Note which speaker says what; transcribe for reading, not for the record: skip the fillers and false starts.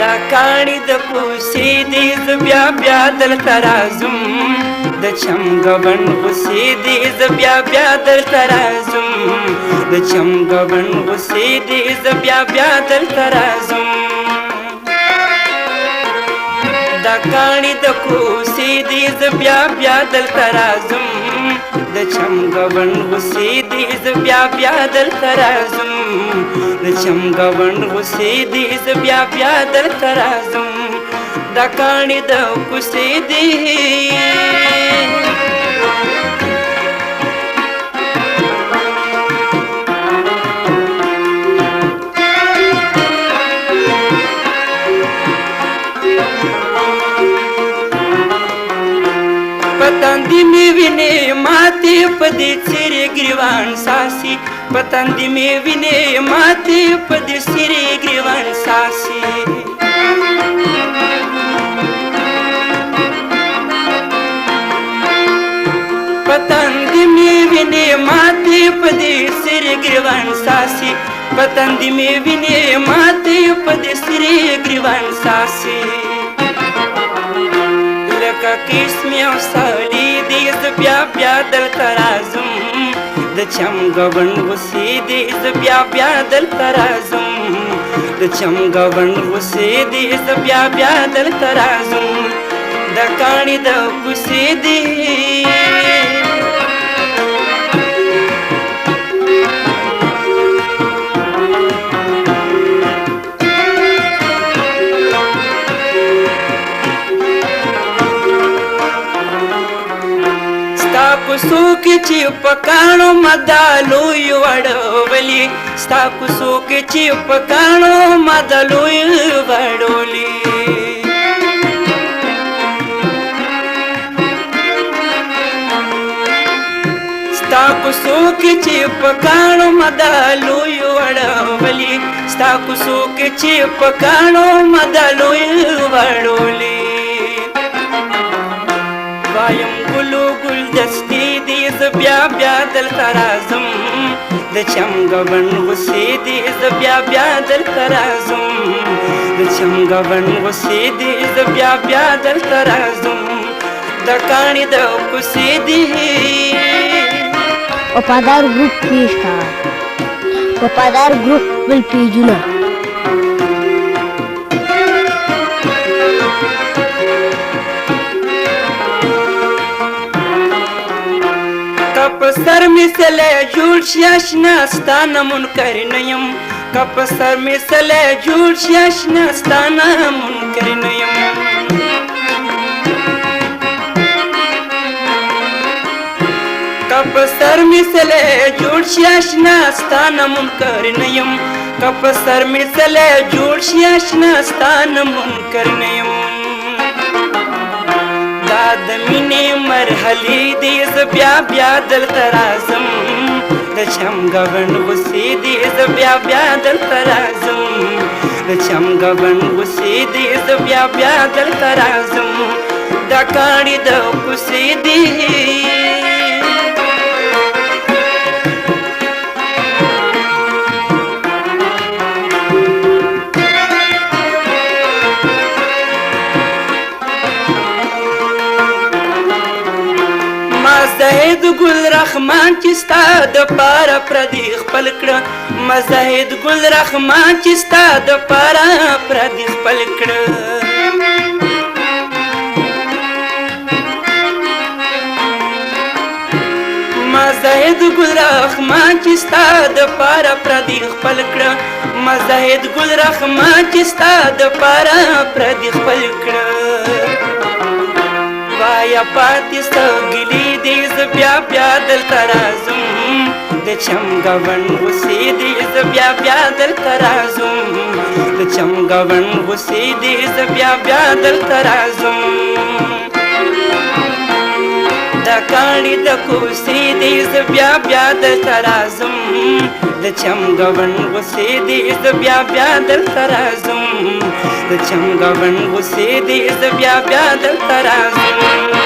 Speaker 1: دا کاڼي د کوڅې دي زه بیا بیا دلته راځم د چمګبن غوسې دي زه بیا بیا دلته راځم د چمګبن غوسې دي زه بیا بیا دلته راځم دا کاڼي د کوڅې دي زه بیا بیا دلته راځم د چمګبن غوسې دي زه بیا بیا دلته راځم د چمګبن غوسې دي زه بیا بیا دلته راځم دا کاڼي د کوڅې دي پتندې مې وینې ماتې په دې څېرې ګریوان ساسي پتندې مې وینې ماتې په دې څېرې ګریوان ساسي پتندې مې وینې ماتې په دې څېرې ګریوان ساسي پتندې مې وینې ماتې په دې څېرې ګریوان ساسي لکه قسمې او سالي دي زه بیا بیا دلته راځم د چمګبن غوسې دي زه بیا بیا دلته راځم د چمګبن غوسې دي زه بیا بیا دلته راځم د کاڼي د کوڅې دي ستا کوڅو کې چې په کاڼو مدالوی وړولي ستا کوڅو کې چې په کاڼو مدالوی وړولي ستا کوڅو کې چې په کاڼو مدالوی وړولي ستا کوڅو کې چې په کاڼو مدالوی وړولي وایم ګلو ګلدستې دي زه بیا بیا دلته راځم د چمګبن غوسې دي زه بیا بیا دلته راځم د چمګبن غوسې دي زه بیا بیا دلته راځم د کاڼي د کوڅې دي
Speaker 2: وفادار ګروپ پیښه وفادار ګروپ بل پیجونه
Speaker 1: په سر مې سلی جوړ شي اشنا ستا نه منکر نه یم که په سر مې سلی جوړ شي اشنا ستا نه منکر نه یم که په سر مې سلی جوړ شي اشنا ستا نه منکر نه یم که په سر مې سلی جوړ شي اشنا ستا نه منکر نه یم دا د مینې مرحلې دي زه بیا بیا دلته راځم د چمګبن غوسې دي زه بیا بیا دلته راځم د چمګبن غوسې دي زه بیا بیا دلته راځم دا کاڼي د کوڅې دي مزاحد ګل رحمان چې ستا د پاره پردي خپل کړه مزاحد ګل رحمان چې ستا د پاره پردي خپل کړه مزاحد ګل رحمان چې ستا د پاره پردي خپل کړه مزاحد ګل رحمان چې ستا د پاره پردي خپل کړه وایا پاتې ستا ګلې دي زه بیا بیا دلته راځم د چمګبن غوسې دي زه بیا بیا دلته راځم د چمګبن غوسې دي زه بیا بیا دلته راځم دا کاڼي د کوڅې دي زه بیا بیا دلته راځم د چمګبن غوسې دي زه بیا بیا دلته راځم د چمګبن غوسې دي زه بیا بیا دلته راځم